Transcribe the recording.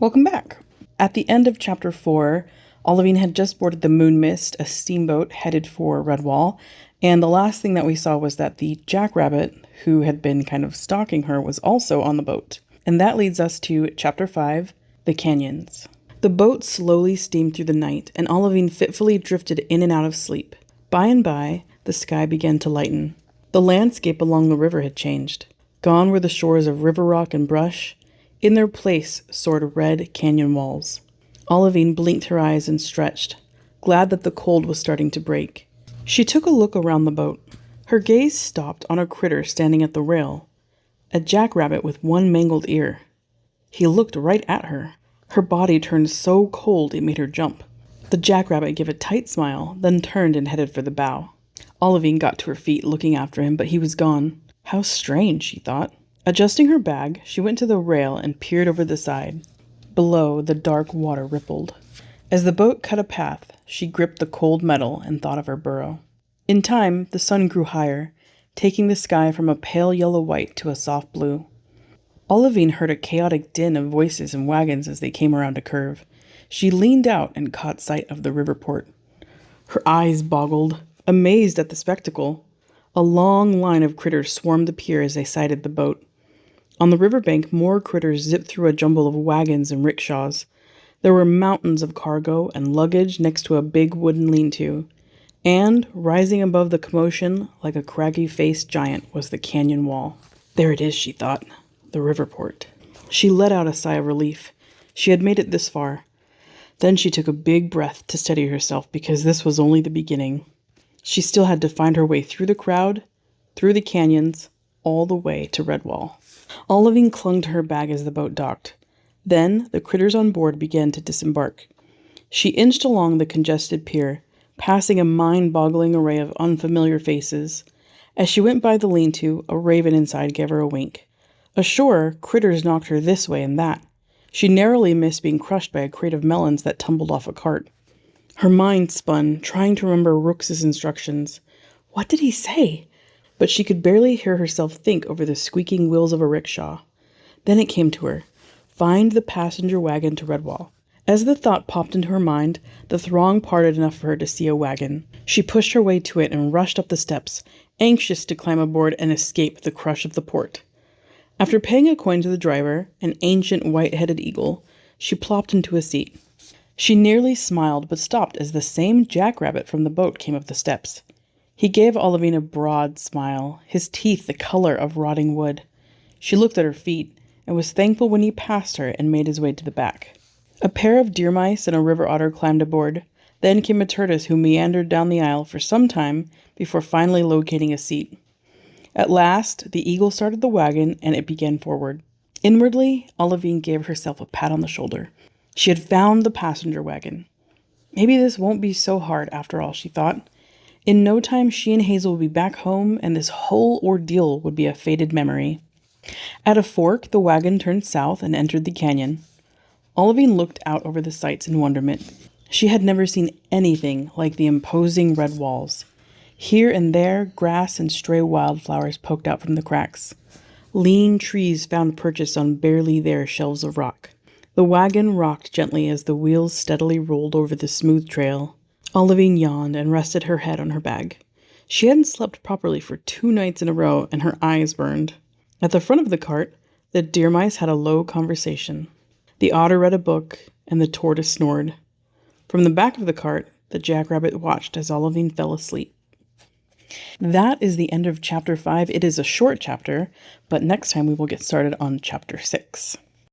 Welcome back. At the end of chapter 4, Olivine had just boarded the Moon Mist, a steamboat headed for Redwall, and the last thing that we saw was that the jackrabbit, who had been kind of stalking her, was also on the boat. And that leads us to chapter 5, the canyons. The boat slowly steamed through the night, and Olivine fitfully drifted in and out of sleep. By and by, the sky began to lighten. The landscape along the river had changed. Gone were the shores of river rock and brush. In their place soared red canyon walls. Olivine blinked her eyes and stretched, glad that the cold was starting to break. She took a look around the boat. Her gaze stopped on a critter standing at the rail, a jackrabbit with one mangled ear. He looked right at her. Her body turned so cold it made her jump. The jackrabbit gave a tight smile, then turned and headed for the bow. Olivine got to her feet, looking after him, but he was gone. How strange, she thought. Adjusting her bag, she went to the rail and peered over the side. Below, the dark water rippled. As the boat cut a path, she gripped the cold metal and thought of her burrow. In time, the sun grew higher, taking the sky from a pale yellow-white to a soft blue. Olivine heard a chaotic din of voices and wagons as they came around a curve. She leaned out and caught sight of the riverport. Her eyes boggled, amazed at the spectacle. A long line of critters swarmed the pier as they sighted the boat. On the riverbank, more critters zipped through a jumble of wagons and rickshaws. There were mountains of cargo and luggage next to a big wooden lean-to. And, rising above the commotion, like a craggy-faced giant, was the canyon wall. There it is, she thought. The riverport. She let out a sigh of relief. She had made it this far. Then she took a big breath to steady herself, because this was only the beginning. She still had to find her way through the crowd, through the canyons, all the way to Redwall. Olivine clung to her bag as the boat docked. Then the critters on board began to disembark. She inched along the congested pier, passing a mind-boggling array of unfamiliar faces. As she went by the lean-to, a raven inside gave her a wink. Ashore, critters knocked her this way and that. She narrowly missed being crushed by a crate of melons that tumbled off a cart. Her mind spun, trying to remember Rooks' instructions. What did he say? But she could barely hear herself think over the squeaking wheels of a rickshaw. Then it came to her. Find the passenger wagon to Redwall. As the thought popped into her mind, the throng parted enough for her to see a wagon. She pushed her way to it and rushed up the steps, anxious to climb aboard and escape the crush of the port. After paying a coin to the driver, an ancient white-headed eagle, she plopped into a seat. She nearly smiled, but stopped as the same jackrabbit from the boat came up the steps. He gave Olivine a broad smile, his teeth the color of rotting wood. She looked at her feet, and was thankful when he passed her and made his way to the back. A pair of deer mice and a river otter climbed aboard. Then came a tortoise who meandered down the aisle for some time before finally locating a seat. At last, the eagle started the wagon, and it began forward. Inwardly, Olivine gave herself a pat on the shoulder. She had found the passenger wagon. Maybe this won't be so hard after all, she thought. In no time, she and Hazel would be back home, and this whole ordeal would be a faded memory. At a fork, the wagon turned south and entered the canyon. Olivine looked out over the sights in wonderment. She had never seen anything like the imposing red walls. Here and there, grass and stray wildflowers poked out from the cracks. Lean trees found purchase on barely there shelves of rock. The wagon rocked gently as the wheels steadily rolled over the smooth trail. Olivine yawned and rested her head on her bag. She hadn't slept properly for 2 nights in a row, and her eyes burned. At the front of the cart, the deer mice had a low conversation. The otter read a book, and the tortoise snored. From the back of the cart, the jackrabbit watched as Olivine fell asleep. That is the end of chapter 5. It is a short chapter, but next time we will get started on chapter 6.